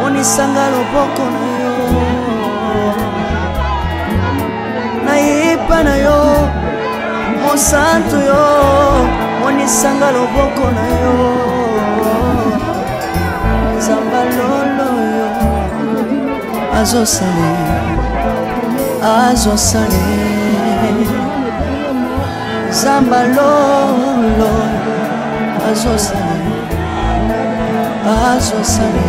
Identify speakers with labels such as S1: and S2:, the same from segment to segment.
S1: Monisanga loboko na yo naipa na yo Monsanto yo monisanga loboko na yo Zamba lolo yo azosale Zamba lolo azosale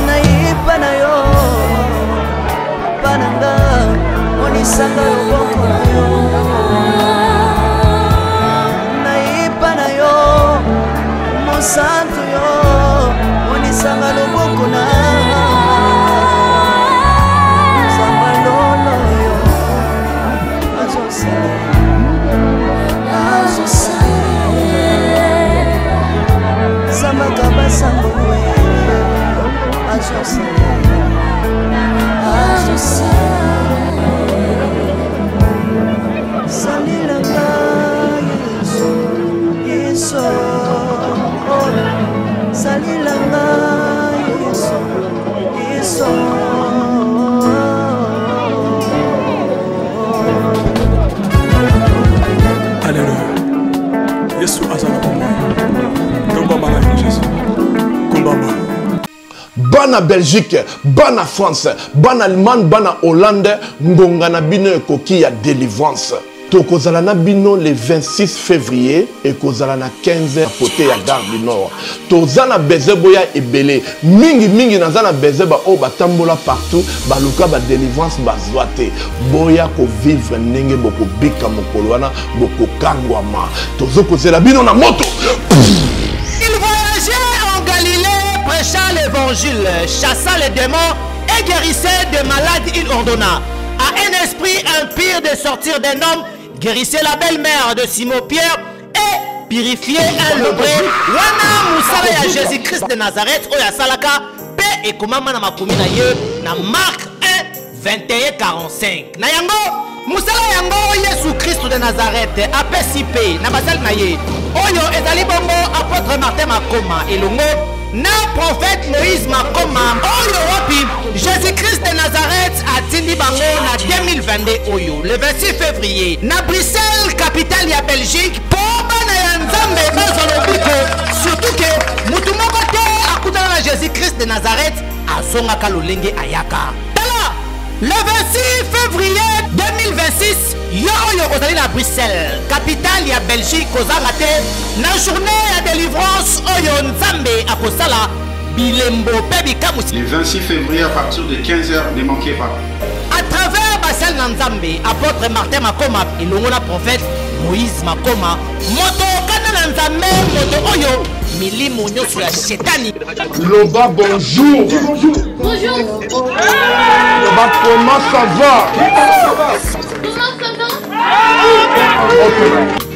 S1: naipa na yo pananga monisanga loboko na yo naipa na yo Monsanto yo monisanga loboko na
S2: Bana Belgique, bana France, bana Allemagne, bana Hollande, ngonga na bino ekoki ya délivrance. Tokozala na bino le 26 février et kozala na 15h à côté ya Gare du Nord. Tozana bezeboya ebele, mingi nazana bezeba o batambola partout, baluka ba délivrance bazwate. Boya ko vivre ndenge boko bika mokolo wana boko kangwama. Tozokozela bino na moto.
S3: Prêchant l'évangile, chassant les démons et guérissait des malades, il ordonna à un esprit impur de sortir d'un homme, guérissait la belle-mère de Simon-Pierre et purifiait un lebré. Wana Moussala ya Jésus-Christ de Nazareth, Oya Salaka, paix et commandement na makumi na ye, na Marc 1, 21, 45. Na yango, Moussala yango Yesu Christ de Nazareth, apesipe, na basal na ye. Oyo ezali bongo apôtre Martin Makoma, elongo, na prophète Moïse Makoma, oyo wapi Jésus-Christ de Nazareth a tindi bango na 2022 oyo le 26 février na Bruxelles, capitale ya Belgique, pour bana ya Nzambe bazolobiko, surtout que mutu moko te akutana na Jésus-Christ de Nazareth azongaka lolenge ayaka. Tala le 26 février 2026 yo oyo ozali na Bruxelles, capitale ya Belgique, kozanga te na journée ya délivrance oyo Nzambe akosala bilembo pe bikamusi.
S4: Le 26 février à partir de 15h, ne manquez pas.
S3: À travers basel na Nzambe, apôtre Martin Makoma elongo na prophète Moïse Makoma, moto kana na Nzambe, moto oyo milimo nyoso ya shetani.
S2: Loba, bonjour.
S5: Bonjour.
S2: Loba, comment ça va?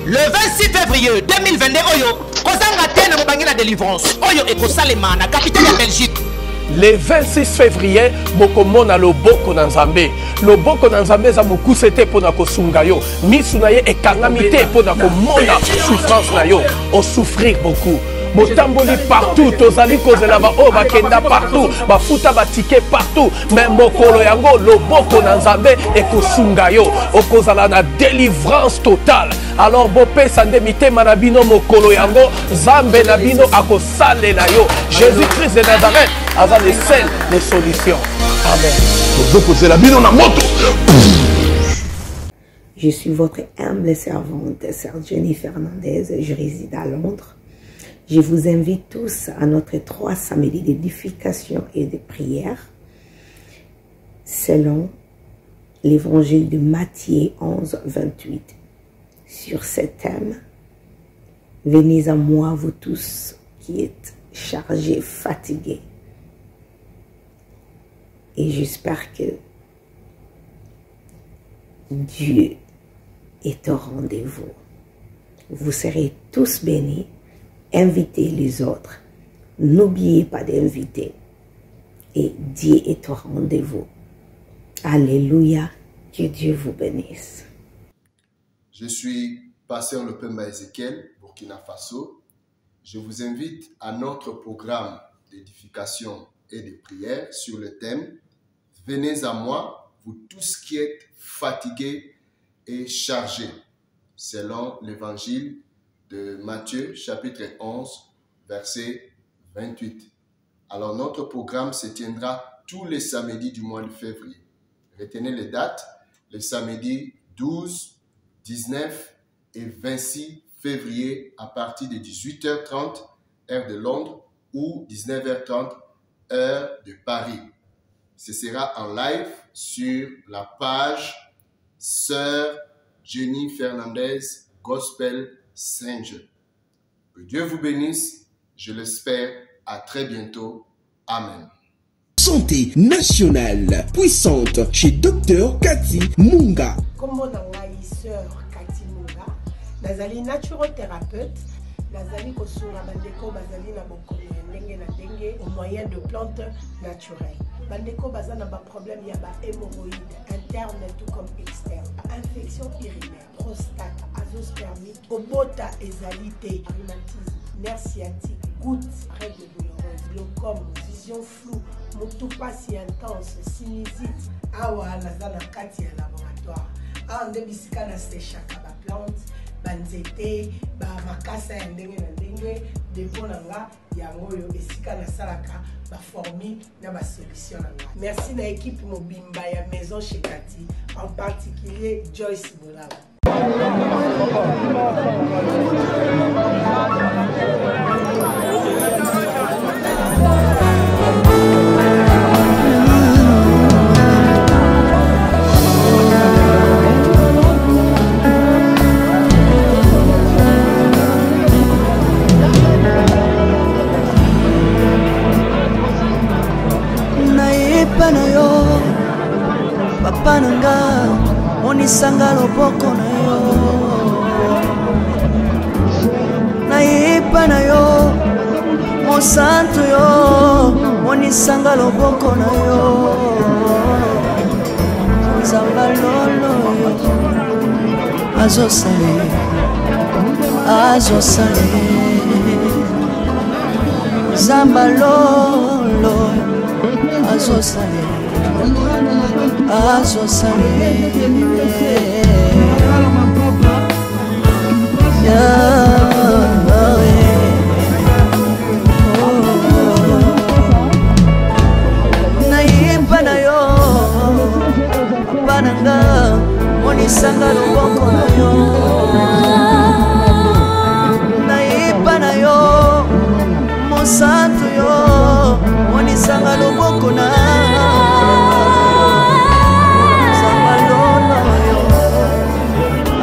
S3: Le 26 février 2022 oyo kozanga te na mobangi na délivrance oyo ekosalema na capitale ya Belgique.
S6: Le 26 février bokomona loboko na Nzambe. Loboko na Nzambe za mokuse te pona kosunga yo. Misu na ye ekangami te pona komona souffrance na yo. On souffrir beaucoup. Botamboli partout, tozali kozela ba o bakenda partout, bafuta batike partout, mais mokolo yango loboko na Nzambe ekosunga yo, okozala na délivrance totale. Alors bopé sande mitema na bino mokolo yango, Nzambe na bino akosalela yo. Jésus-Christ de Nazareth aza le seul les solutions. Amen.
S2: Tozokozela bino na moto.
S7: Je suis votre humble servante, Sœur Jenny Fernandez, je réside à Londres. Je vous invite tous à notre 3 samedis d'édification et de prière selon l'évangile de Matthieu 11, 28. Sur ce thème, venez à moi, vous tous qui êtes chargés, fatigués. Et j'espère que Dieu est au rendez-vous. Vous serez tous bénis. Invitez les autres. N'oubliez pas d'inviter. Et Dieu est au rendez-vous. Alléluia. Que Dieu vous bénisse.
S5: Je suis Pasteur Lopemba Ezekiel, Burkina Faso. Je vous invite à notre programme d'édification et de prière sur le thème « Venez à moi, vous tous qui êtes fatigués et chargés », selon l'évangile de Matthieu, chapitre 11, verset 28. Alors, notre programme se tiendra tous les samedis du mois de février. Retenez les dates, les samedis 12, 19 et 26 février à partir de 18h30, heure de Londres, ou 19h30, heure de Paris. Ce sera en live sur la page Sœur Jenny Fernandez Gospel Stranger. Que Dieu vous bénisse, je l'espère. À très bientôt. Amen.
S8: Santé nationale puissante chez Dr Cathy Munga.
S9: Comme on a sœur Cathy Munga, nazali naturothérapeute, nazali kosunga bandeko bazali na bokono ndenge na ndenge au moyen de plantes naturelles. Bandeko bazana ba problème ya ba hémorroïdes interne tout comme externe, infection urinaire, prostate, azoospermie, obota ezalité, rhumatisme, nerf sciatique, gouttes, règles douloureuses, glaucome, vision floue, motopathie intense, sinusite. Awa nazana kati ya laboratoire. Awa nde bisika na séchaka ba plante, banzete, ba makasa ya ndenge na ndenge, depo na nga yango yo esika na salaka ba formi na ba solution na nga. Merci na équipe mobimba ya Maison chez Cathy, en particulier Joyce Boulala.
S1: na yo papa nanga onisanga loboko na yo naipa na yo mosantu yo onisanga loboko na yo nzamba lolo yo azosale nzamba lolo azosale naipa na yo papa nanga monisanga loboko na yo naipa na yo mosantu yo monisanga loboko na nzamba lolo yo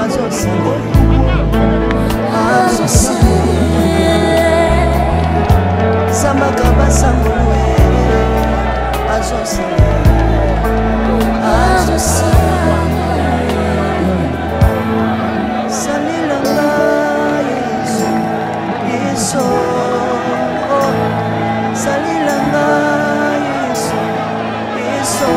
S1: azosale nzamba kabasango azosale salilanga yesu salilanga yesu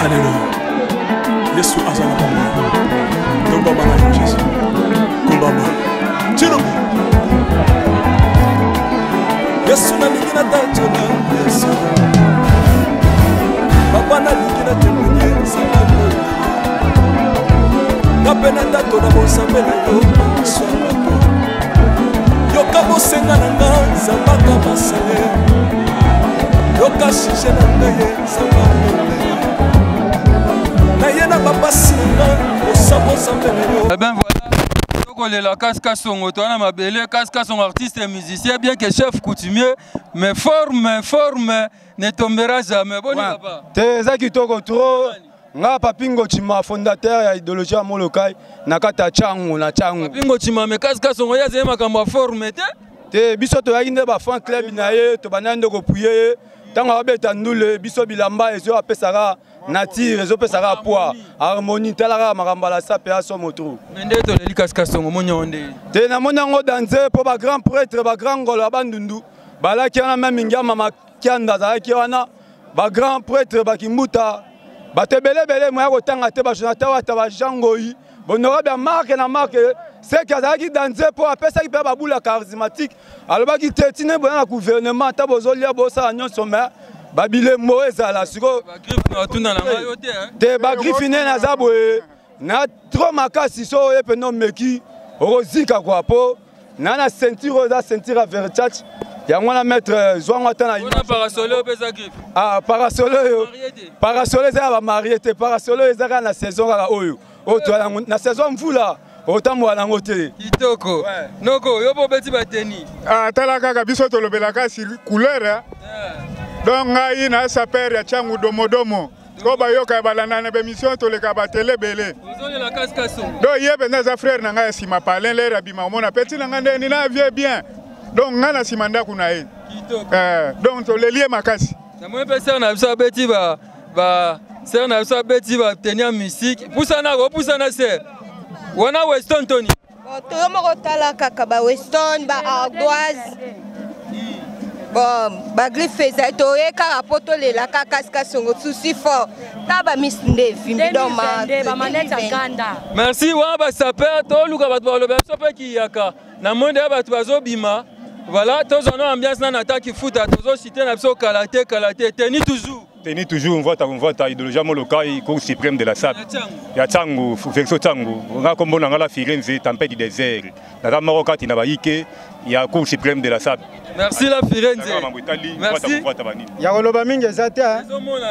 S6: Alléluia. Yesu azala baba. Donc baba na Jésus. Kumbaba. Tiro. Yesu na lingina tachona. Yesu. Baba na lingina temunye sababu. Kapena tato na bosambela yo. Yoka bosenga na nga zabaka masale. Yoka shije na nga ye sababu. Eh ben voilà,
S10: la casca son automne ma belle casca son artiste et musicien bien que chef coutumier mais forme ne tombera jamais bon papa
S11: te za kitoko trop nga papingo chima fondateur ya idéologie ya Molokai nakata changu na changu
S10: papingo chima me casca son ya zema kamba forme
S11: te biso to yinde ba fan club na ye to banande ko puye tango abeta ndule biso bilamba ezo apesaka nature ezo pesaka poids harmonie talaka makambala sape aso moto
S10: mende to leli casca son monionde
S11: te na monango danser po ba grand prêtre ba grand ngolo bandundu balaki na même ngama makianda zalaki wana ba grand prêtre ba kimbuta batebele moya kotanga te ba jonathan wata ba jangoi bonora ba marque na marque c'est que azalaki danser po apesaki pe ba bula charismatique alobaki te tine bona na gouvernement ta bozolia bosa nyonso mais babile mo ezala siko
S10: ba griffe na tuna na mayo
S11: te ba griffe ne na zabwe na trop makasi so ye pe no meki orozika kwa po na ceinture za ceinture Versace yango na mettre zwanga tana
S10: na parasolo pesa griffe
S11: parasolo yo parasolo za ba marié parasolo ezaka na saison kaka oyo na saison mvula otambola nango te
S10: kitoko noko yo po beti bateni
S12: tala kaka biso tolobelaka sur couleur donc ngai na saper ya changu domodomo ko bayoka balanda na émission toleka batele belé
S10: ozolela casca son
S12: donc yebe na za frère na ngai sima parler l'air abima mona petit na ngande ni na vie bien donc ngana simanda kuna ye donc tolelie makasi
S10: na moi pesa na biso beti ba ser na biso beti ba tenir musique pusana se wana Weston Tony
S13: to moko tala kaka ba Weston ba ardoise bon ba griffe za to e kaka poto lela kaka casca songo souci fort ta ba miss ndevi bidoma
S14: ba maneta ganda
S10: merci wa ba saper to luka ba to lo ba so pe ki yaka na monde ba to bazobima voilà tous on a ambiance na attaque foot tozo citer na biso kalaté tenir toujours
S15: on vote à idéologie Molokai cour suprême de la SAP ya Tsangu verso Tsangu nga kombo na ngala Firenze tempête du désert na Marokati na baike ya cour suprême de la SAP
S10: merci la Firenze
S15: merci
S11: ya koloba mingi ezata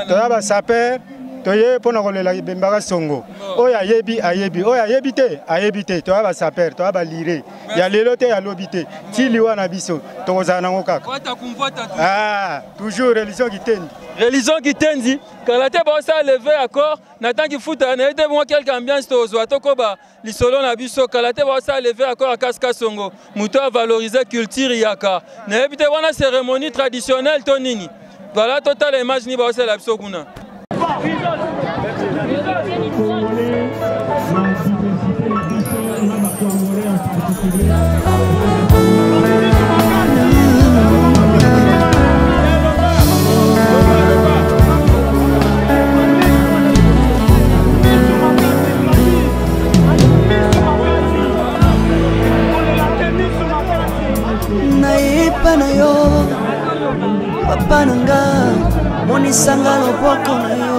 S11: to ya ba saper toye pona kolela bembaka songo oyo ayebi oyo ayebi te to ya ba saper to ya ba lire ya lelo te ya lobi te tili wana biso tokozala nango kaka toujours religion
S10: kitendi kala te baosa lever accord na tanki futa na ete mwa quelque ambiance tozwa tokoba lisolo na biso kala te baosa lever accord a casca songo muto a valoriser culture yaka na yebi te wana cérémonie traditionnelle to nini voilà total image ni baosa la biso kuna
S1: Naipa na yo papa nanga monisanga loboko na yo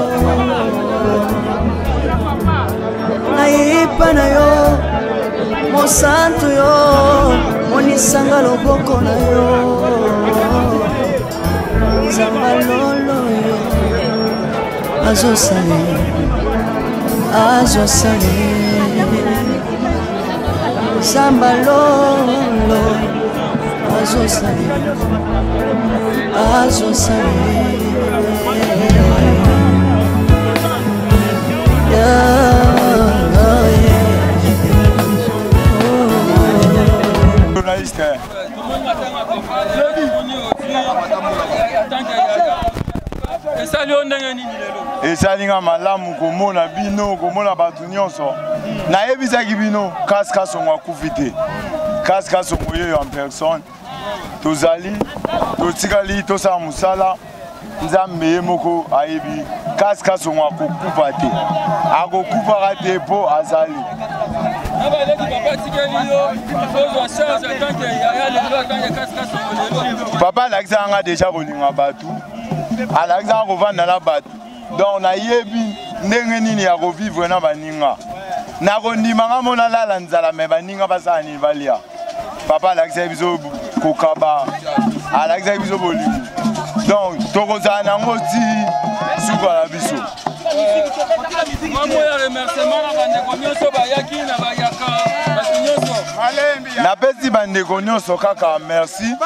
S1: naipa na yo mosantu yo monisanga loboko na yo zambalolo yo azosale zambalolo azosale
S16: esalinga malamu komona bino komona bato nyonso nayebisaki bino casca songo akufi te casca songo yeyo en personne tozali totikali tosala mosala nzambe ye moko ayebi casca songo akokufa te akokufaka te mpo azali papa alakisaka nga deja kolinga bato alakisaka kovanda na bato donc nayebi ndenge nini ya kovivre na baninga nakondima nga mona lala nzala me baninga basala nini balia papa alakisaki biso kokaba alakisaki biso bolingo donc tokozala nango ti suka na biso
S10: mamoya remerciement na bandeko nyonso bayaki na bayaka bato nyonso
S16: napesi bandeko nyonso kaka merci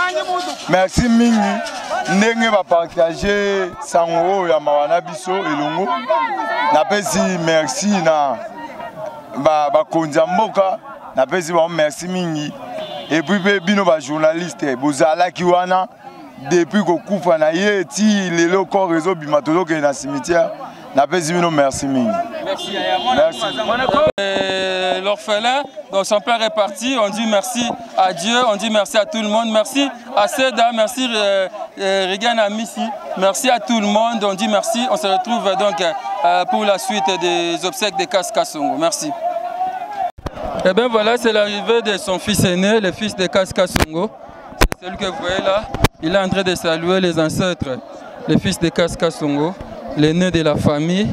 S16: merci mingi ndenge bapartage sango oyo ya mawa na biso elongo napesi merci na bakonzi ya mboka napesi bango merci mingi epuis mpe bino bajournaliste bozalaki wana depuis kokufa na ye ti lelo corps ezobima tozokende na cimetière napesi bino merci mingi.
S10: L'orphelin, donc son père est parti, on dit merci à Dieu, on dit merci à tout le monde, merci à Seda, merci Regan Amissi, merci à tout le monde, on dit merci, on se retrouve donc pour la suite des obsèques de Kasska Songo. Merci. Et bien voilà, c'est l'arrivée de son fils aîné, le fils de Kasska Songo. C'est celui que vous voyez là, il est en train de saluer les ancêtres, le fils de Kasska Songo, l'aîné de la famille,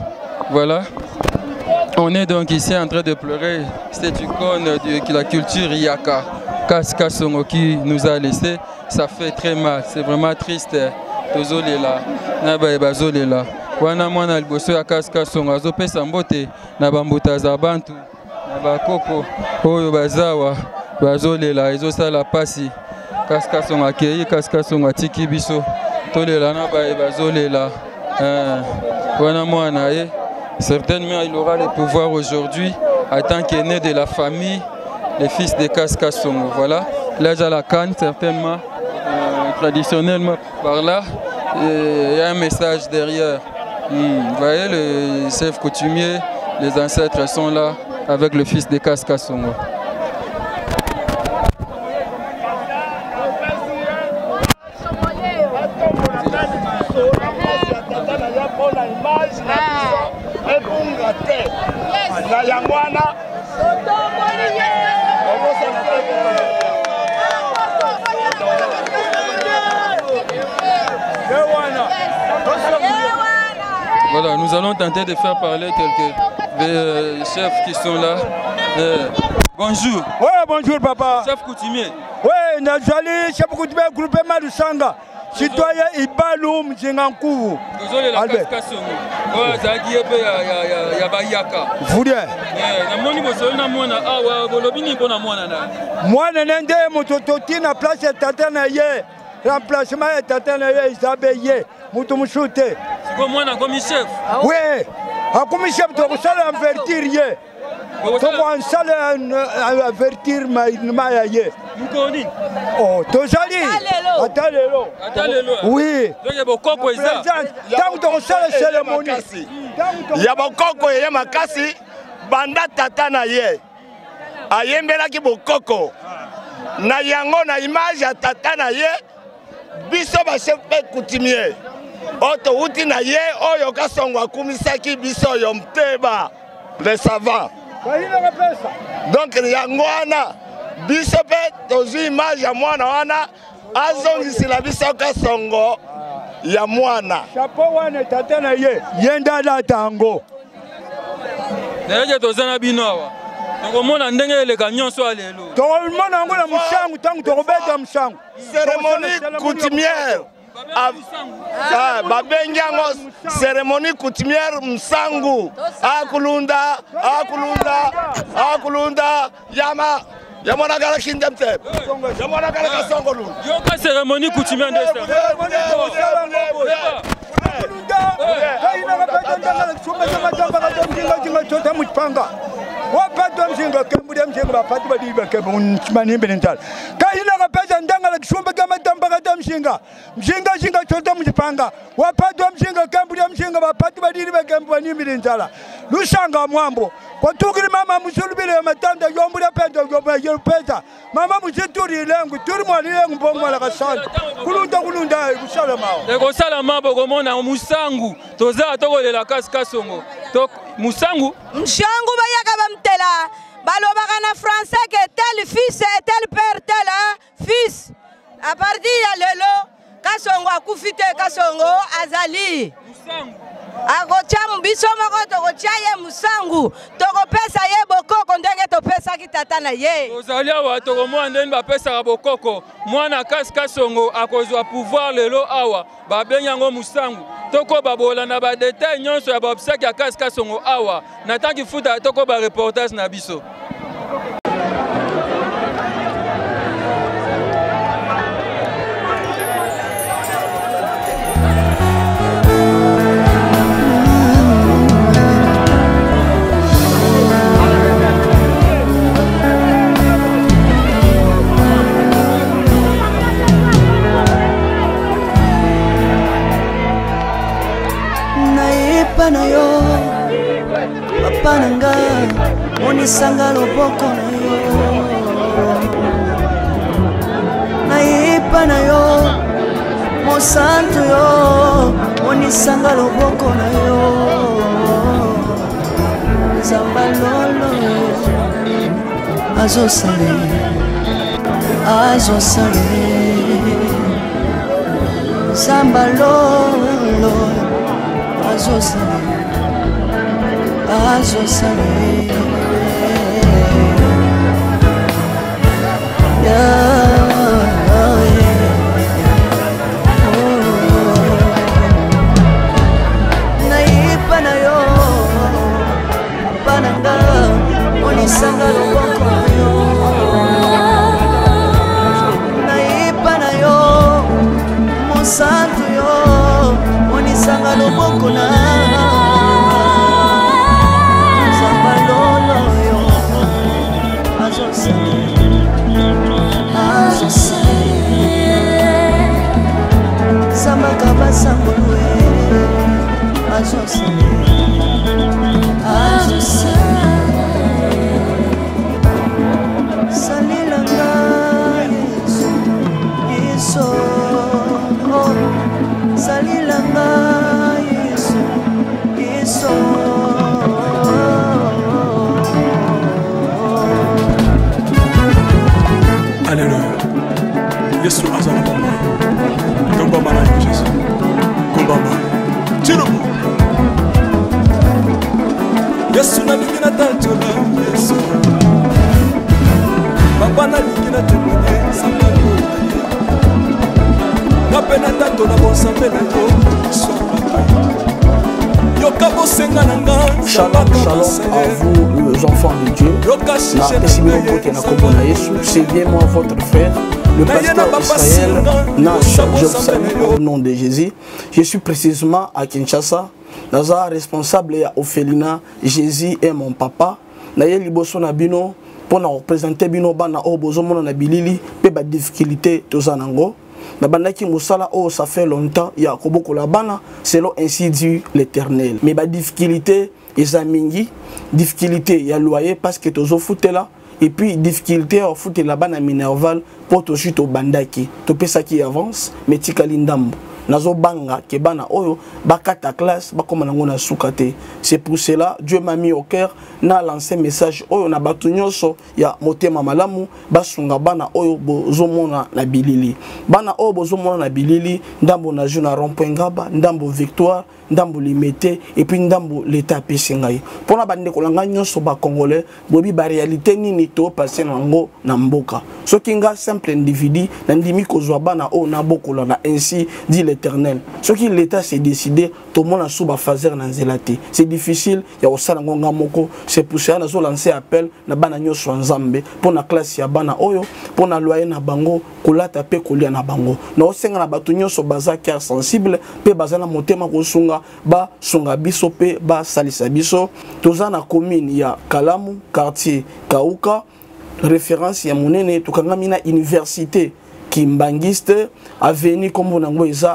S10: voilà. On est donc ici en train de pleurer cette icône de la culture Yaka, Kasska Songo qui nous a laissé. Ça fait très mal, c'est vraiment triste. Tozolela, naba bazolela. Wana mwana liboso ya Kasska Songo azopesa mbote na bambuta za bantu, na bakoko oyo bazawa bazolela ezosala pasi. Kasska Songo akei, Kasska Songo atiki biso. Tolela na bazolela. Wana mwana ye. Certainement, il aura le pouvoir aujourd'hui en tant qu'aîné de la famille, le fils de Kasska Songo. Voilà, là j'ai la canne, certainement, traditionnellement par là, il y a un message derrière. Vous voyez, le chef coutumier, les ancêtres sont là avec le fils de Kasska Songo. Voilà, nous allons tenter de faire parler quelques chefs qui sont là. Bonjour.
S11: Oui, bonjour papa.
S10: Chef coutumier.
S11: Oui, Nazali, chef coutumier, groupement du Sanga. Citoyen Ibalou Mjengankou.
S10: Désolé, la Kasska Songo. Ouais, Zagi ya Bayaka.
S11: Voudez.
S10: Namoni bosoli na mwana awa bolobini bona mwana na.
S11: Mwana nende motototi na place tata na ye. Remplacement ya tata na ye Isabelle. Mutu mushute.
S10: Siko mwana komi chef.
S11: Oui. Akomi chef to kusala avertir ye. Toko ansala avertir ma ya ye.
S10: Mukoni.
S11: Oh, tozali. Atalelo.
S10: Atalelo.
S11: Oui.
S10: Donc ya bokoko eza.
S11: Tangu to kusala cérémonie.
S14: Ya bokoko ye makasi banda tata na ye. Ayembelaki bokoko. Na yango na image ya tata na ye. Biso ba chef coutumier. Oto uti na ye oyo Kasongo akumisaki biso yo mteba le savant. Donc yango wana biso pe tozwi image ya mwana wana azongisila biso Kasongo ya mwana.
S11: Chapeau wana tata na ye yenda la tango.
S10: Ndeje tozana bino awa. Tokomona ndenge eleka nyonso alelo.
S11: Tokomona ngo na musangu tangu tokobeta musangu.
S14: Cérémonie coutumière. Babengiango cérémonie coutumière Msangu. Akulunda Yamona gala kindemte. Yamona gala Kasongo lu.
S10: Yoka cérémonie coutumière ndesa.
S11: Wapata mzinga kembudia mzinga bapati badiba kebunchimani benental. Kaina kapeza ndanga la kishumba kama tambaka mzinga. Mzinga zinga chota mjipanga. Wapata mzinga kembudia mzinga bapati badiba kebunchimani benental. Lusanga mwambo. Kwa tukiri mama musulubile matanda yombula penda yomba yopeza. Mama mujituri lengu turi mwali lengu bomwa la kasala. Kulunda kusala mao.
S10: Eko sala mabo komona musangu. Toza tokolela Kasska Songo. Musangu
S13: Mshangu bayaka bamtela balobaka na français que tel fils et tel père tel fils. À partir de lelo Kasongo akufite Kasongo azali. Musangu akocha mbiso moko tokocha ye musangu tokopesa ye bokoko ndenge topesaki tata na ye.
S10: Tozali awa tokomona ndenge bapesaka bokoko mwana Kasska Songo akozwa pouvoir lelo awa babengi yango musangu. Toko babola na ba détail nyonso ya obsèque ya Kasska Songo awa na tanki futa toko ba reportage na biso.
S1: nayepa na yo papa nanga monisanga loboko na yo nayepa na yo mosantu yo monisanga loboko na yo nzamba lolo azosale nzamba lolo azosale nayepa na yo pananga monisanga loboko na yo nayepa na yo mosantu yo monisanga loboko na nzamba lolo yo azosale nzamba kabasangolwe azosale salilanga yesu salilanga yesu
S17: Alléluia. Yesu azala bomba. Komba mara Jésus. Komba mara. Tiro. Yesu na lingina tantola Yesu. Papa na lingina temene sambalo. Na pena tantola bonsambe na yo.
S18: Shalom, shalom à vous, les enfants de Dieu. C'est bien moi, votre frère, le pasteur Israël Nash. Je vous salue au nom de Jésus. Je suis précisément à Kinshasa. Naza responsable à Ophelina. Jésus est mon papa. Naye liboso na bino pour représenter bino bana o bozomo na bilili pe ba difficulté tozanango. Na bandaki musala oh ça fait longtemps ya koboko la bana selon ainsi dit l'Éternel. Mais ba difficulté ezamingi difficulté ya loyer parce que tozo foutela et puis difficulté au foot la bana minerval pour to chute au bandaki to pesa qui avance mais tikali ndambo nazo banga ke bana oyo bakata classe bakoma nango na sukate. C'est pour cela Dieu m'a mis au cœur na lancé message oyo na batu nyonso ya motema malamu basunga bana oyo bozomona na bilili bana oyo bozomona na bilili ndambo na juna rond-point Ngaba ndambo Victoire ndambo Limité et puis ndambo l'état pesingai pona bande kolanga nyonso ba congolais bobi ba réalité nini to passer nango na mboka soki nga simple individu na ndimi kozwa bana oyo na bokola na ainsi dit l'Éternel. Ce qui l'État s'est décidé, tout le monde a sous fazer na zelati. C'est difficile, il y a aussi un moko. C'est pour ça que nous lancé appel na bana nyoso nzambe pour na classe ya bana oyo, pour na loyer na bango, kolata pe kolia na bango. Na osenga na batu nyoso baza cœur sensible, pe baza na motema ko sunga ba sunga biso pe ba salisa biso. Toza na commune ya Kalamu, quartier Kauka, référence ya monene tukangami na université Kimbangiste, avenue comme on a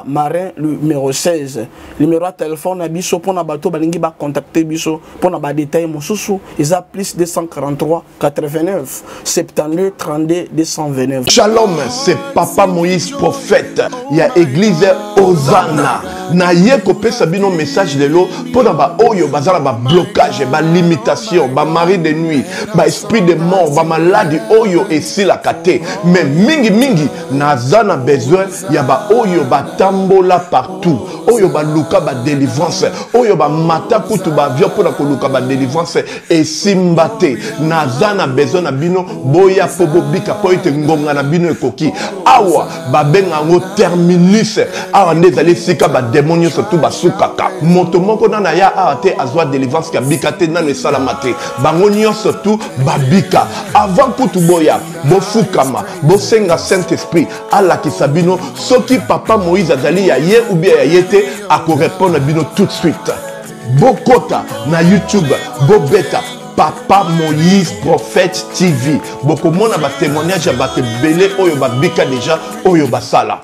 S18: Marin, le numéro 16. Le numéro de téléphone à Bisso pour na bateau balingi ba contacter Bisso pour na ba détail mon sousou. Ils a plus 243 89 72 32 229.
S2: Shalom, c'est Papa Moïse prophète. Il y a église Hosanna. Na ye kopé sabino message de l'eau pour na ba oyo bazala ba blocage, ba limitation, ba mari de nuit, ba esprit de mort, ba maladie oyo et si la kate. Mais mingi nazana besoin ya ba oyo ba tambola partout. Oyo ba luka ba délivrance, oyo ba mata kutu ba vio pour na ko luka ba délivrance et simbate. Nazana besoin na bino boya pobo bika po ite ngonga na bino ekoki. Awa ba benga ngo terminus. Awa ndezali sika ba démonio surtout ba sukaka. Moto moko na ya ate azwa délivrance ka bikate na le salamate. Bango surtout babika. Avant kutu boya bo fukama, bo senga Saint-Esprit ala kisabino soki papa Moïse azali ya ye ou bien ya yete a ko répondre bino tout de suite. Bokota na YouTube, bobeta Papa Moïse Prophète TV. Boko mona ba témoignage ba te belé oyo ba bika déjà oyo ba sala.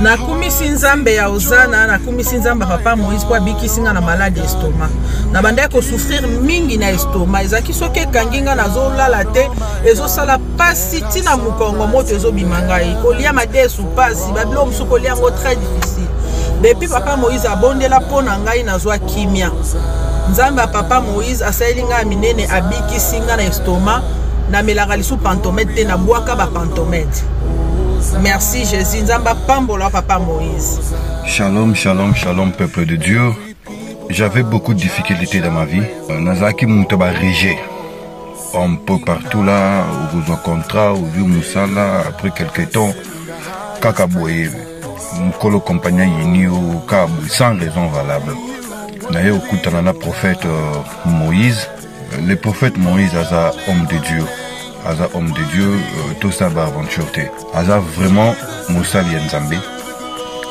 S19: nakumisi nzambe ya ozana nakumisi nzambe papa Moïse po abikisi nga na malade estomac na banda ko souffrir mingi na estomac ezaki soki ekangi nga nazolala te ezosala pasi tina mokongo moto ezobima ngai kolia madesu pasi babilo mosusu kolia yango très difficile depuis papa Moïse abondela mpo na ngai nazwa kimia nzambe ya papa Moïse asaleli ngai minene abikisi nga na estomac namelaka lisu pantomètre te nabwaka bapantomètre. Merci Jésus, nzamba pambola papa Moïse.
S20: Shalom, shalom, shalom peuple de Dieu. J'avais beaucoup de difficultés dans ma vie. Nazaki Moutaba Régé. Un peu partout là, où vous rencontrez, où vous Moussala, après quelques temps, Kakaboué, Mukolo compagnon Yini ou Kabou, sans raison valable. D'ailleurs, au Koutanana prophète Moïse, le prophète Moïse, Aza homme de Dieu. Aza homme de Dieu, tout ça va aventure. Aza vraiment Moussa Lienzambe.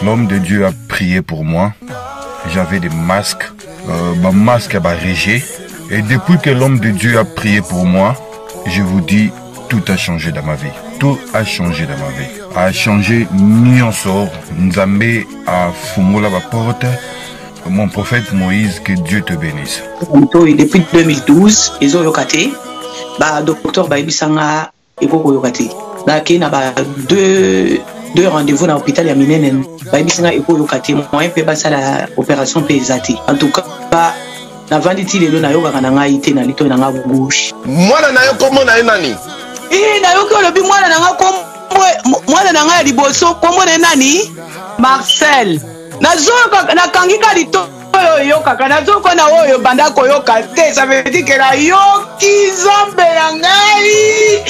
S20: L'homme de Dieu a prié pour moi. J'avais des masques, masque à Régé. Et depuis que l'homme de Dieu a prié pour moi, je vous dis, tout a changé dans ma vie. Tout a changé dans ma vie. A changé Nyonsor, Nzambe a fumola la porte. Mon prophète Moïse, que Dieu te bénisse.
S21: Depuis 2012, ils ont yokaté. Docteur Baibisanga Eko Yokate. Qui n'a pas deux rendez-vous dans l'hôpital ya minene. Baibisanga Eko Yokate. Moi, je peux la opération pesate. En tout cas, na vanditi lelo na yoka na ngai te na lito na nga gauche.
S2: Mwana na yo komo na nani?
S21: Na yo ko lobi mwana na nga komo mwana na nga liboso komo na nani? Marcel. Nazoka na kangika lito yo kaka nazoko na oyo banda koyoka te, ça veut dire que la yoki zambe ya ngai.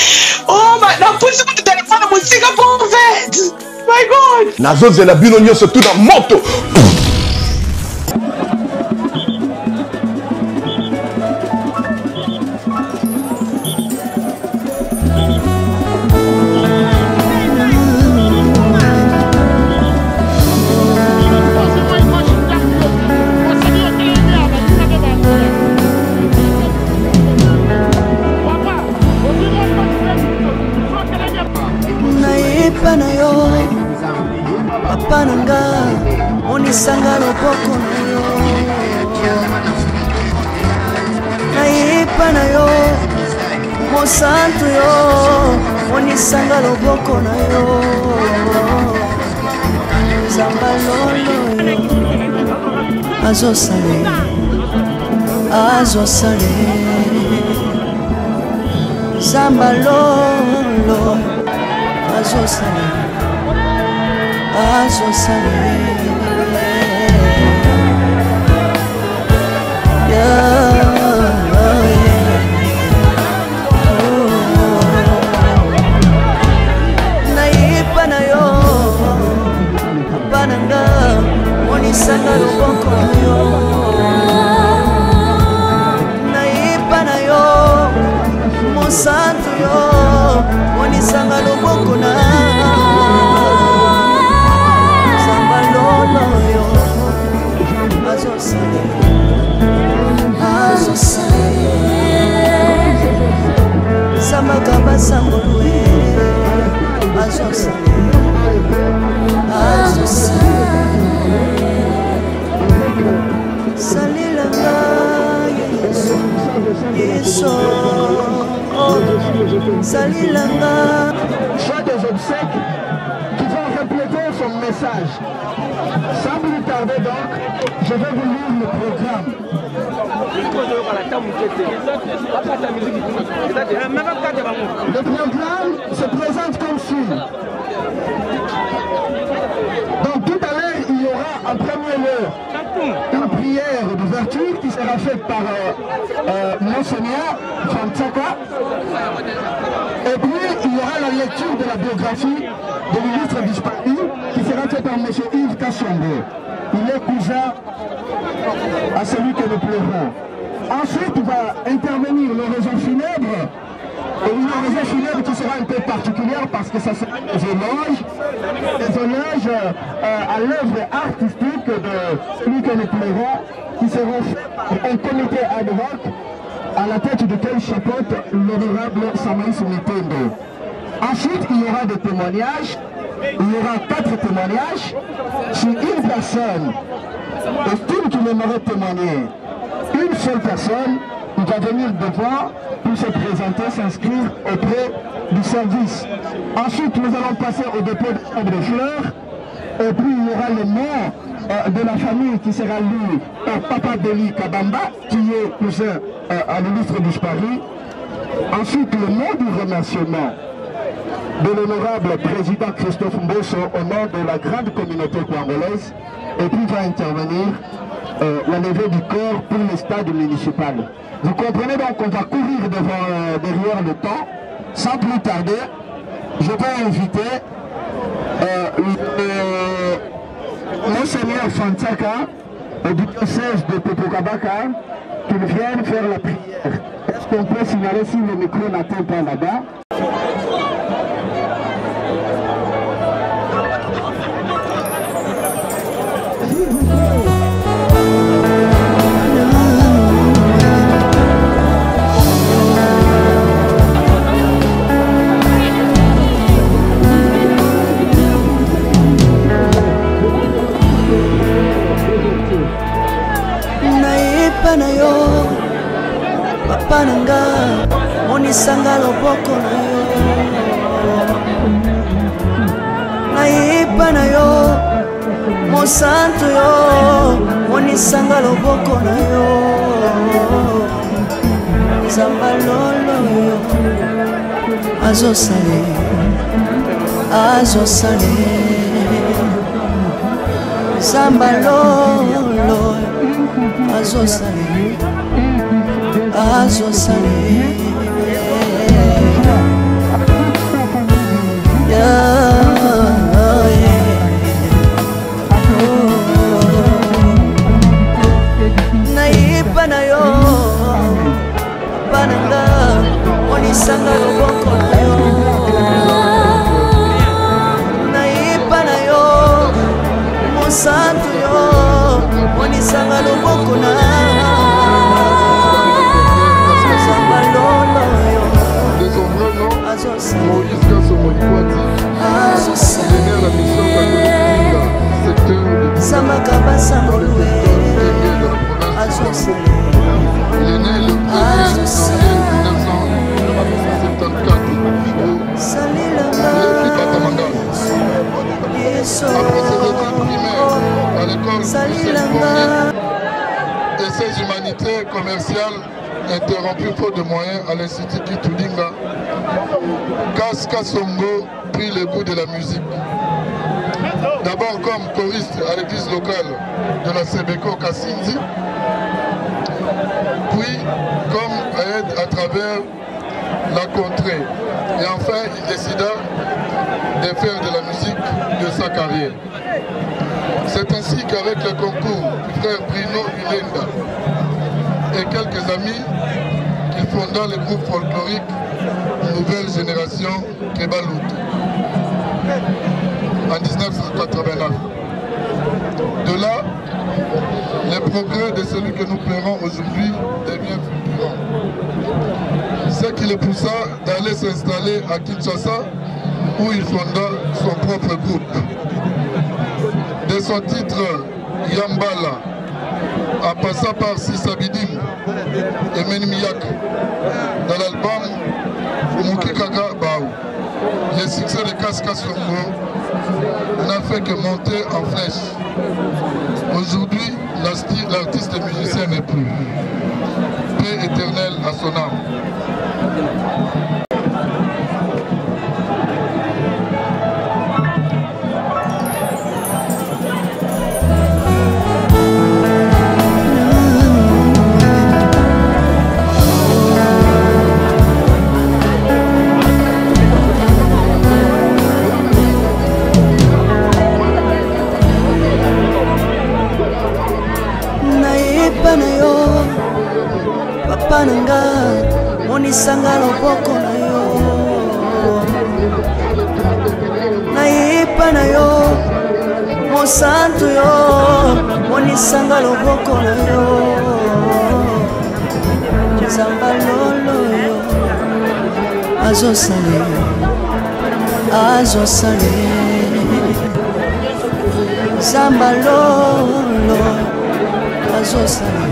S21: Oh na pusi ku téléphone musika pour fait. My God.
S2: Nazozela bino nyonso tout na moto.
S1: Onisanga loboko na yo nayepa na yo mosantu yo onisanga loboko na yo zamba lolo yo azosale zamba lolo azosale nayepa na yo abananga onisanga loboko na yo nayepa na yo mosantu yo onisanga loboko na Samakaba Sambolwe Azosale Salilanga Yeso Salilanga.
S22: Choix des obsèques qui vont refléter son message. Sans plus tarder donc, je vais vous lire le programme. Le programme se présente comme suit. Donc tout à l'heure, il y aura en première heure une prière d'ouverture qui sera faite par Monseigneur Fantsaka. Et puis il y aura la lecture de la biographie de l'illustre disparu qui sera faite par M. Yves Kassongo. Il est cousin à celui que nous pleurons. Ensuite, va intervenir l'oraison funèbre, et une oraison funèbre qui sera un peu particulière parce que ça sera des hommages à l'œuvre artistique de celui que nous pleurons, qui seront faits par un comité ad hoc à la tête duquel chapeaute l'honorable Samaïs Mitendo. Ensuite, il y aura des témoignages il y aura 4 témoignages. Si une personne estime qu'il aimerait témoigner, une seule personne va venir devant pour se présenter, s'inscrire auprès du service. Ensuite, nous allons passer au dépôt de fleurs. Et puis, il y aura le nom de la famille qui sera lu par Papa Deli Kabamba, qui est cousin à l'illustre disparu. Ensuite, le mot du remerciement de l'honorable président Christophe Mbosso au nom de la grande communauté congolaise. Et puis va intervenir la levée du corps pour le stade municipal. Vous comprenez donc qu'on va courir derrière le temps. Sans plus tarder, je vais inviter Monseigneur Fantaka au diocèse de Topokabaka qu'il vienne faire la prière. Est-ce qu'on peut signaler si le micro n'atteint pas là-bas?
S1: na yo papa nanga monisanga loboko na yo naipa na yo mosantu yo monisanga loboko na yo zamba lolo yo azosale zamba lolo azosale naipa na yo bananga monisanga loboko na yo naipa na yo mosantu yo monisanga loboko na
S3: Moïse Kassomolikwati, génère la mission catholique, secteur de
S1: Samakabasa Moloue,
S3: il est né le 1er janvier 1974 au Batamanga. Après ses études primaires à l'école et ses humanités commerciales interrompues faute de moyens à l'Institut Kitulinga, Kaska Songo prit le goût de la musique. D'abord comme choriste à l'église locale de la Sebeko Kasindi, puis comme aide à travers la contrée. Et enfin, il décida de faire de la musique de sa carrière. C'est ainsi qu'avec le concours du frère Bruno Ulenda et quelques amis, il fonda le groupe folklorique Nouvelle Génération Kebalout en 1989. De là, les progrès de celui que nous pleurons aujourd'hui devient fulgurant. Ce qui le poussa d'aller s'installer à Kinshasa où il fonda son propre groupe. De son titre Yambala, en passant par Sissabidim et Menimiyak, dans l'album Umukikaga Bao, le succès de Kaska Songo n'a fait que monter en flèche. Aujourd'hui, l'artiste et musicien n'est plus. Paix éternelle à son âme.
S1: Pananga monisanga loboko na yo naipa na yo mosantu yo monisanga loboko na yo zamba lolo yo azosale Zamba lolo azosali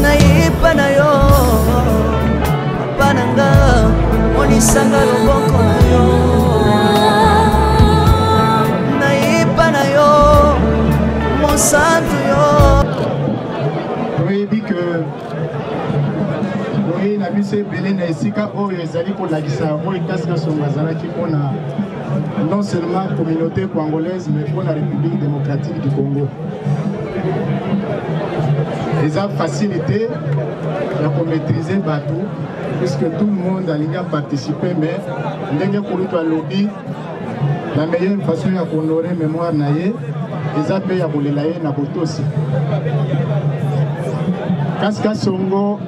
S1: nayepa na yo pananga monisanga loboko na yo nayepa na yo monsantu yo.
S22: Oyebi ke oye na biso ebele na esika oyo ezali kolakisa oyo Kasika Songo azalaki mpona non seulement communauté congolaise mais pour la République démocratique du Congo. Eza facilité de maîtriser bateau puisque tout le monde a participé, mais ndenge kulutu alobi la meilleure façon ya honorer mémoire naye eza pe ya kolela ye na botosi. Kasika Songo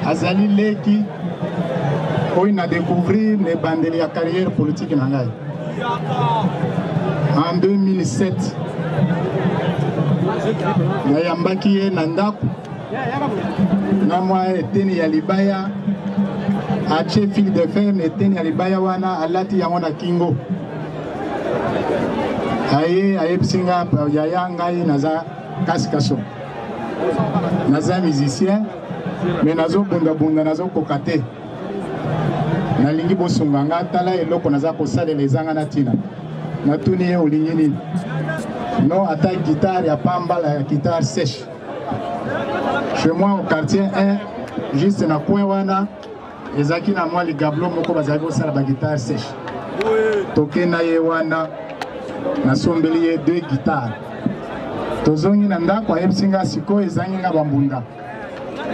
S22: azali leki oyo na découvrir ne bandeli ya carrière politique na ngai. En 2007 nayambaki ye na ndako na mwa eteni ya libaya atie fil de fer na eteni ya libaya wana alati yango na kingo aye ayebisi nga yaya ngai naza Kasika Songo naza musicien mais nazobundabunda nazokoka te nalingi bosunga nga tala eloko naza kosalela ezanga na ntina natuni ye olingi nini non ata guitare ya pamba la guitare sèche chez moi au quartier 1 juste na coin wana ezaki na mwa ligablo moko bazalaki kosala baguitare sèche toke na ye wana nasombeli ye 2 guitare tozongi na ndako ayebisi nga sikoyo ezangi nga bambunda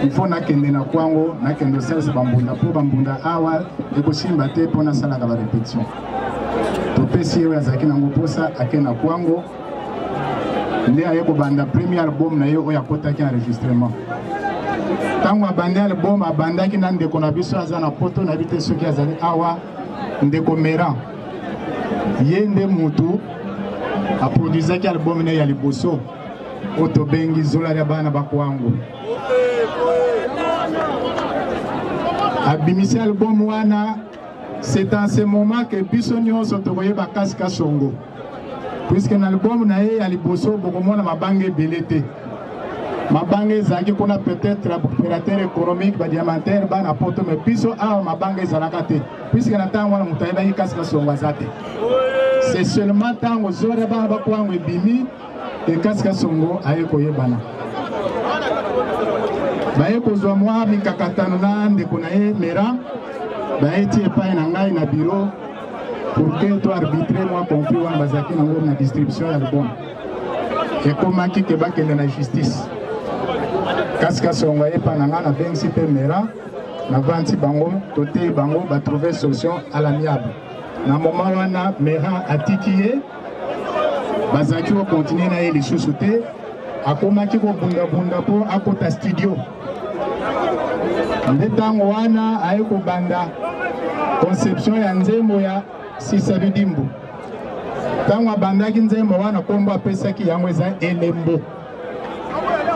S22: ifo nakende na kwango nakende osalisa bambunda mpo bambunda awa ekosimba te mpo nasalaka barépétition topesi ye oyo azalaki nango mposa ake na kwango nde aye kobanda premier album na ye oyo akotaki enregistrement ntango abandi album abandaki na ndeko na biso aza na poto nayebi te soki azali awa ndeko Meran ye nde mutu aproduzaki album ne ya liboso oyo tobengi Zolari ya bana bakwango abimisi album wana. C'est en ce moment que biso nyonso tokoyeba Kasika Songo puisque na album na ye ya liboso bokomona mabange ebele te mabange ezalaki kuna peut-être opérateur économique badiamantaire bana poto mais biso awa mabange ezalaka te puisque na ntango wana moto ayebaki Kasika Songo aza te. C'est seulement ntango Zolari bana bakwango ebimi e Kasika Songo aye koyebana baye kozwa mwa mikakatano na ndeko na ye Meran baeti epai na ngai na bureau pour que to arbitrer moi conflit wana bazalaki nango na distribution ya album ekomaki ke bakende na justice. Kasika Songo epai na ngai nabengisi mpe Meran navandi bango toteyi bango batrouve solution à l'amiable. Na moment wana Meran atiki ye bazalaki kokontinue na ye lisusu te akomaki kobundabunda mpo akota studio nde ntango wana aye kobanda conception ya nzembo ya Sisa Bidimbu. Ntango abandaki nzembo wana kombo apesaki yango eza Elembo.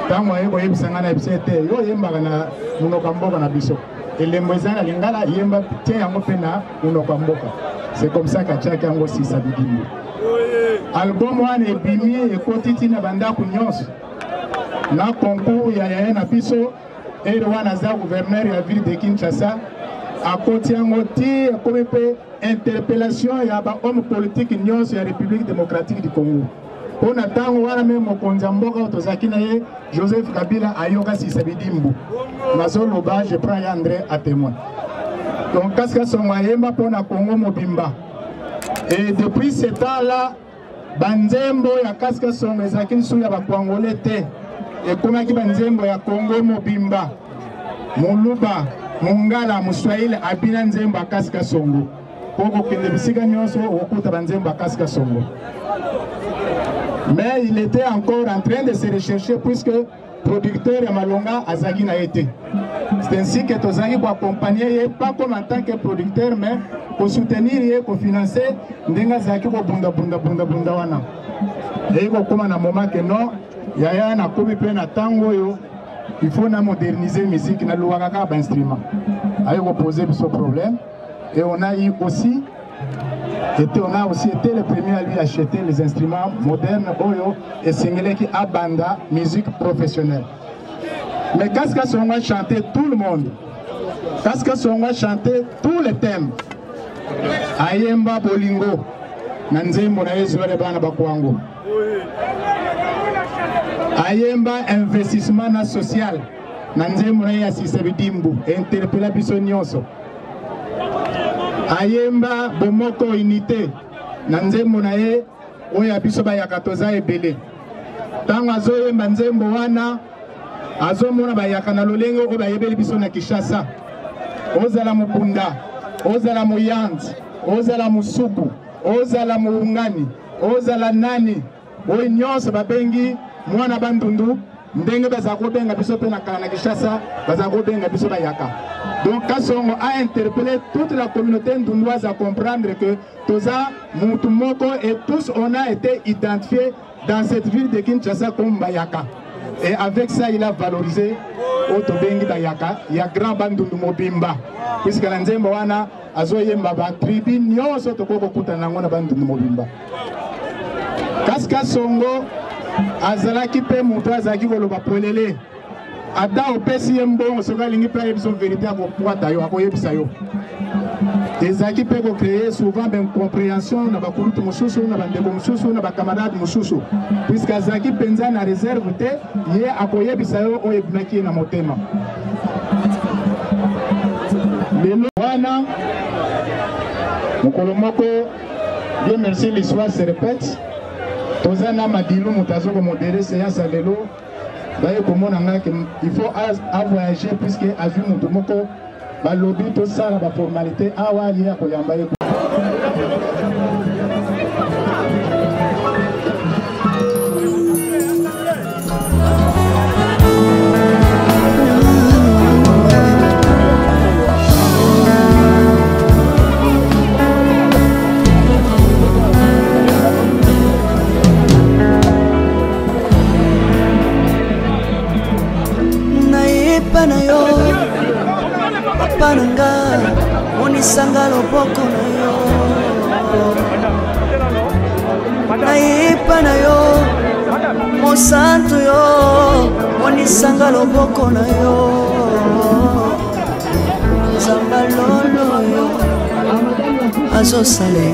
S22: Ntango aye koyebisa nga na yebisa ete yo yembaka na monoko ya mboka na biso Elembo eza na lingala yemba tie yango mpe na monoko ya mboka. C'est comme ça katiaki yango Sisa Bidimbu. Album wana ebimi ekoti ntina bandako nyonso na concours ya yaya na biso ere wana aza gouverneur ya ville de Kinshasa akoti yango ti akomi mpe interpellation ya bahomme politique nyonso ya République démocratique du Congo mpo na ntango wana me mokonzi ya mboka oyo tozalaki na ye Joseph Kabila ayoka Sisa Bidimbu nazoloba je prends ya André à témoin. Donc Kasika Songo ayemba mpo na Congo mobimba et depuis ce temps là banzembo ya Kasika Songo ezalaki lisusu ya bakongole te ekomaki banzembo ya Congo mobimba Moluba Mongala Muswahili abina nzembo ya Kasika Songo mpo kokende bisika nyonso okuta banzembo ya Kasika Songo. Mais il était encore en train de se rechercher puisque producteur ya malonga azalaki na ye te. C'est ainsi que tozalaki koaccompagner ye pas comme en tant que producteur mais kosoutenir ye kofinancer ndenge azalaki kobunda wana. Et kokoma na moment que non
S12: yaya na komi pe na tango yo il faut na moderniser musique na louaka ba instrument ayo ko poser ce problème et on a eu aussi on a aussi été les premiers à lui acheter les instruments modernes oyo et singele qui abanda musique professionnelle. Mais Kaska Songo chantait tout le monde. Kaska Songo chantait tous les thèmes. Ayemba bolingo nanzembo na yesu wale bana bakwango. Ayemba investissement na social nanzembo na yasisa bidimbu interpella biso nyonso. Ayemba bomoko unité nanzembo na ye oya biso ba yakatoza ebele. Tango azoyemba nzembo wana azomona bayaka na lolenge oyo bayebeli biso na Kinshasa. Ozala mukunda, ozala muyanzi, ozala musuku, ozala muungani, ozala nani, oyo nyonso babengi mwana bandundu ndenge baza kobenga biso pe na Kinshasa baza kobenga biso bayaka. Donc Kasongo a interpellé toute la communauté ndundoise à comprendre que toza mutu moko et tous on a été identifiés dans cette ville de Kinshasa comme bayaka. Et avec ça, il a valorisé Otobengi Bayaka, il y a grand bandundu mobimba. Puisque la nzembo wana azoye mbaba tribi nyonso tokoko kutanango na bandundu mobimba. Kaska Songo azalaki pe mutu azalaki koloba polele. Ada opesi yembo soka lingi pe yebisa vérité ko kwata yo akoyebisa yo. Ezaki pe ko créer souvent ben compréhension na bakulutu mususu na bandeko mususu na bakamarade mususu puisque azaki penza na réserve te ye akoyebisa yo oyo ebunaki na motema. Lelo wana mokolo moko Dieu merci l'histoire se répète toza na madilu mutazo ko modérer séance à lelo baye komona ngaki il faut voyager puisque azu mutu moko balobi to sala ba formalité awa ye akoyamba ye.
S1: Pananga, onisanga loboko na yo. Naipa na yo, mosantu yo, onisanga loboko na yo. Zamba lolo yo, azo sale,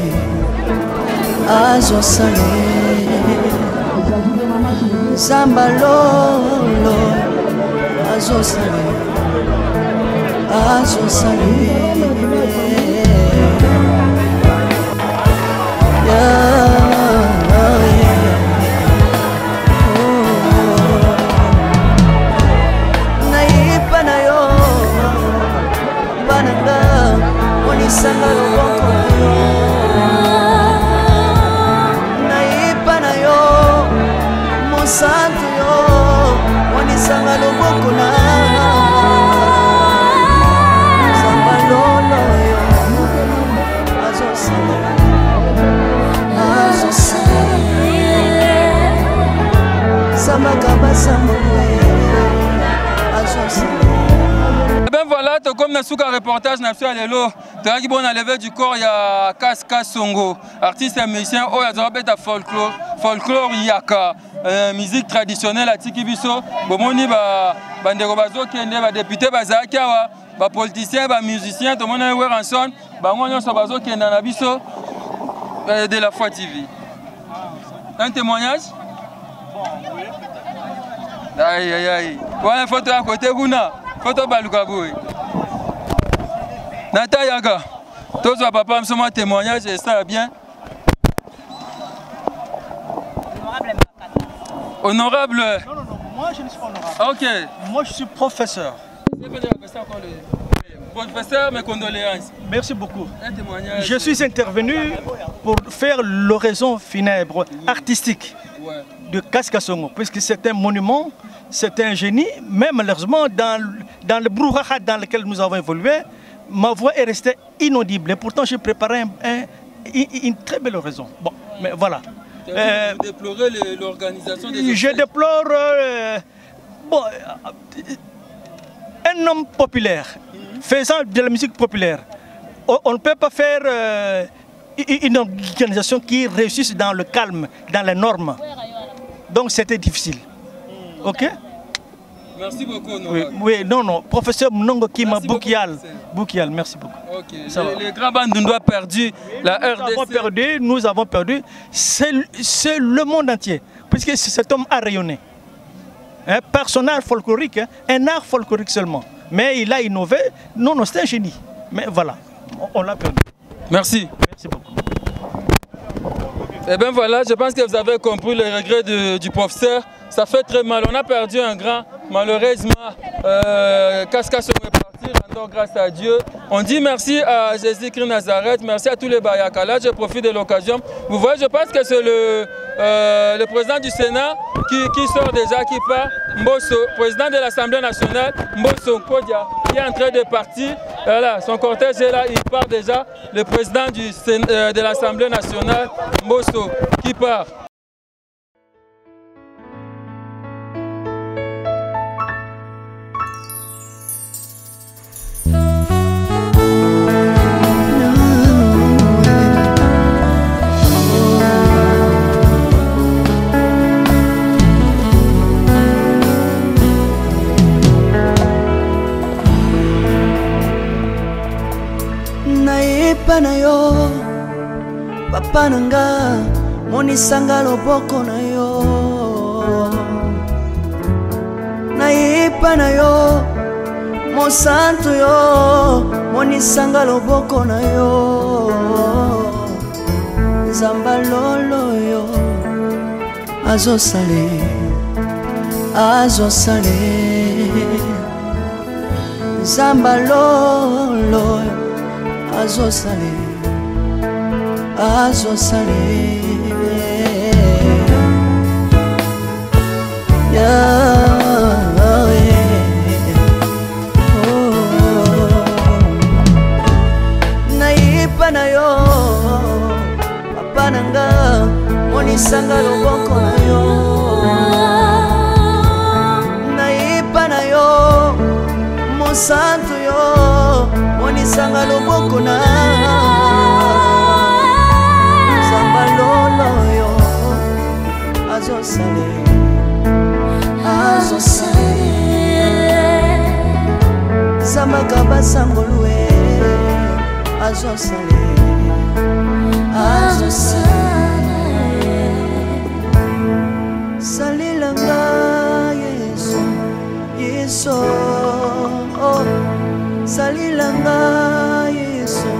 S1: zamba lolo, azo sale. Azo salé, naipa na yo, bananga, onisanga loboko na yo. Naipa na yo, mosantu yo, onisanga loboko na yo.
S10: Ben voilà, comme nous avons un reportage national lelo, tu bon à lever du corps il y a Kaska Songo, artiste et musicien, oh il y a folklore yaka, musique traditionnelle à Tikibiso, bomoni ba bandeko bazo kende ba député bazaki awa, ba politicien, ba musicien, tout le monde est ensemble, ba ngonyo so bazo kende na biso de la Foi TV. Un témoignage? Aïe aïe aïe. Voilà photo à côté Guna. Photo Balukaboui. Nata Yaga. Tous les papas me sont témoignage et ça va bien. Honorable.
S4: Non, moi je ne suis pas honorable.
S10: Ok.
S4: Moi je suis professeur.
S10: Professeur, mes condoléances.
S4: Merci beaucoup.
S10: Un témoignage.
S4: Je suis intervenu pour faire l'oraison funèbre artistique de Kaska Songo, puisque c'est un monument, c'est un génie, mais malheureusement dans le brouhaha dans lequel nous avons évolué, ma voix est restée inaudible. Et pourtant j'ai préparé une très belle oraison. Bon, mais voilà.
S10: Vous déplorez l'organisation des...
S4: Je déplore un homme populaire, faisant de la musique populaire. On ne peut pas faire une organisation qui réussisse dans le calme, dans les normes. Donc c'était difficile. Ok?
S10: Merci beaucoup.
S4: Oui, non, professeur Mnongo Kima Boukial, merci beaucoup.
S10: Okay. Les grands Bandundu a perdu, la RDC.
S4: Nous avons perdu, c'est le monde entier, puisque cet homme a rayonné. Par son art folklorique, un art folklorique seulement. Mais il a innové, non, c'est un génie. Mais voilà, on l'a perdu.
S10: Merci.
S4: Merci beaucoup.
S10: Eh bien voilà, je pense que vous avez compris le regret du professeur. Ça fait très mal, on a perdu un grand, malheureusement, Kaska Songo est parti, rendons grâce à Dieu. On dit merci à Jésus-Christ Nazareth, merci à tous les Bayakala, je profite de l'occasion. Vous voyez, je pense que c'est le président du Sénat qui sort déjà, qui part, Mbosso, président de l'Assemblée nationale, Mbosso Kodia, qui est en train de partir. Voilà, son cortège est là, il part déjà, le président de l'Assemblée nationale, Mbosso, qui part.
S1: Na yo papa nanga monisanga loboko na yo nayepa na yo mosantu yo monisanga loboko na yo nzamba lolo yo azosale nzamba lolo azosale nayipa na yo papa nanga monisanga loboko na yo nayipa na yo mosantu yo monisanga loboko na nzamba lolo yo azosale zambaka basangolue azosale salilanga yeso salilanga yeso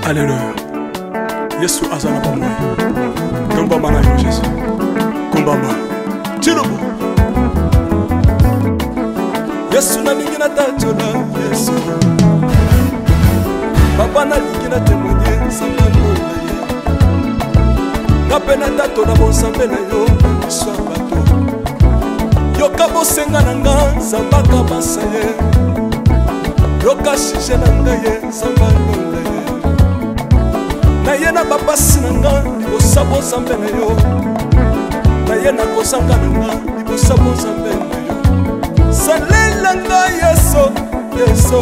S17: Alléluia. Yesu azana pa moi. Kombamba na yo Jésus. Kombamba. Tirobo. Yesu na mingi na tatola Yesu. Papa na lingi na témoigner sangalo na ye. Na pena tatola bon sambela yo so bato. Yoka bosenga na nga zambaka basaye. Yoka shije na nga ye sambalo na ye. Na ye na bapasi na nga libosa bozambe na yo. Na ye na kozanga na nga libosa bozambe na yo. Salela nga yeso yeso.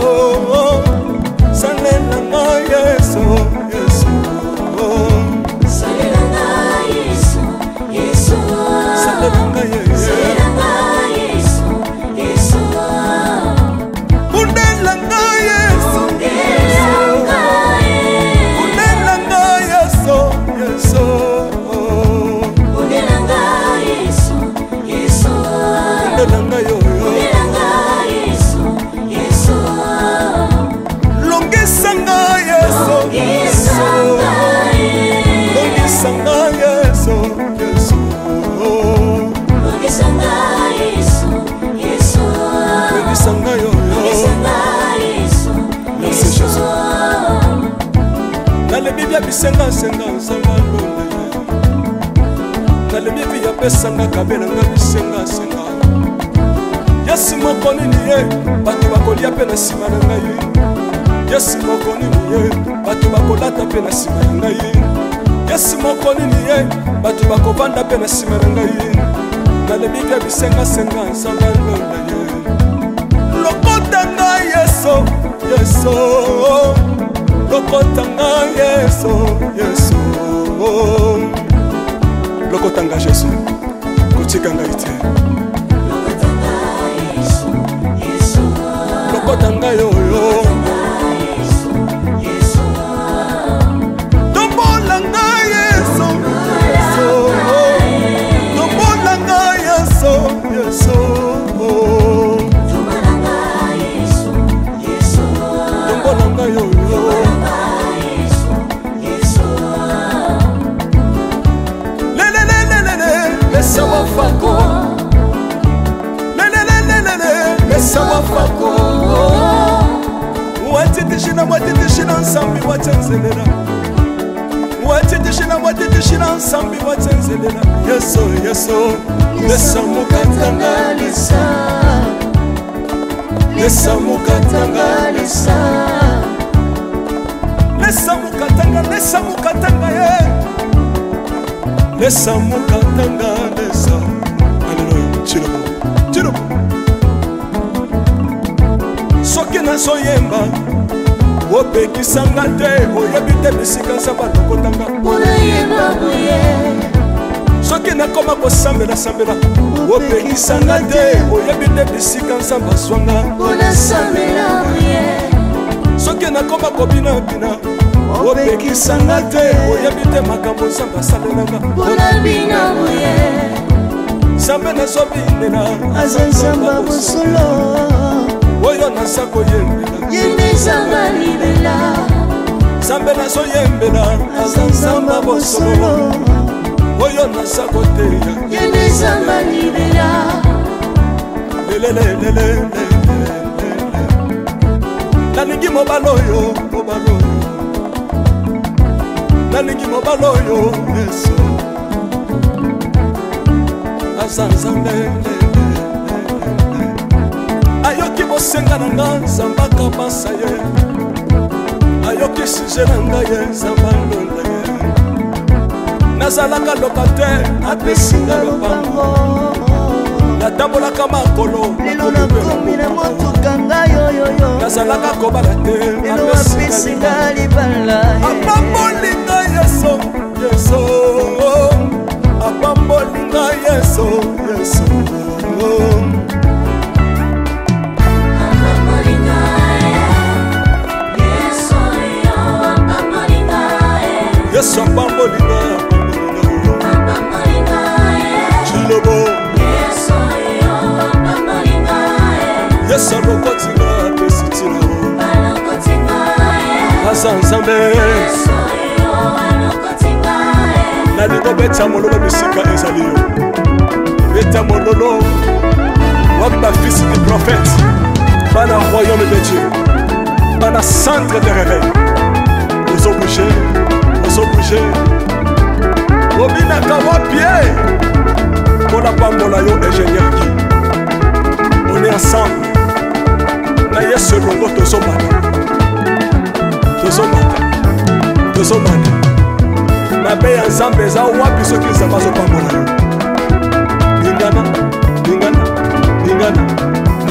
S17: Salela nga yeso yeso.
S1: salela nga yeso yeso
S17: Salela nga yeso
S1: yeso
S17: Undela nga yeso Undela nga yeso yeso
S1: Undela nga yeso yeso
S17: Undela nga yo Longisa nga yeso Longisa nga yeso yeso
S1: Longisa nga yeso
S17: Longisa nga yo Merci Jésus. Nalebi bia bisenga senga nzamba lole. Nalebi bia pesanga kabela nga bisenga senga. Yes moko nini ye bato bakolia pe na nsima na ngai. Yes moko nini ye bato bakolata pe na nsima na ngai. Yes moko nini ye bato bakovanda pe na nsima na ngai. Nalebi ke bisenga nzambe alonda ye. Lokota ngai yeso yeso, lokota ngai yeso yeso, lokota ngai Jésus kotika ngai te. Lokota ngai oyo tombola ngai yeso yeso, tombola ngai yeso yeso, tombola ngai oyo. Laisse moi fako, laisse moi fako. Watitishina watitishina nsambi watenzelela, watitishina watitishina nsambi watenzelela. Yeso yeso, laisse mukatanga lisa, laisse mukatanga lisa, laisse mukatanga ye. Laisse mukatanga laisse. Alléluia. Chilobo. Chilobo. Soki na soyemba opekisanga te oyebi te bisika nzambe alokotanga mpona yemba boye. Soki nakoma kosambela sambela opekisanga te oyebi te bisika nzambe azwanga mpona sambela boye. Soki nakoma kobina bina opekisanga te oyebi te makambo nzambe asalelanga mpona bina boye. Nzambe nazobinela aza nzambe bosolo oyo naza koyembela yende nzambe libela. Nzambe nazoyembela aza nzambe bosolo oyo naza koteya yende nzambe libela. Lelelelelele nalingi mobala oyo mobala oyo nalingi mobala oyo yeso aza nzambe. Ayoki bosenga na nga nzambe akabasa ye, ayoki suje na ngai ye nzambe alonda ye. Nazalaka lokatere apesinga lopango, natambolaka makolo lelo nakomi na motuka ngai oyoyo. Nazalaka kobala te apesinga libala. Apamboli ngai yeso yeso, apamboli ngai yeso yeso. Yesu apambolinga Chilobo. Yesu alokotinga pesitila asa nzambe nalingo beta mololo bisika ezali yo beta mololo waba fils du prophète bana royaume de Dieu bana centre de réveil. Nous obligés obligé obinaka wa pied pour la pambola yo ingénieur qui on est ensemble na yesu longo tozomana na be ya nzambe eza wapi soki nzambe azopambola yo.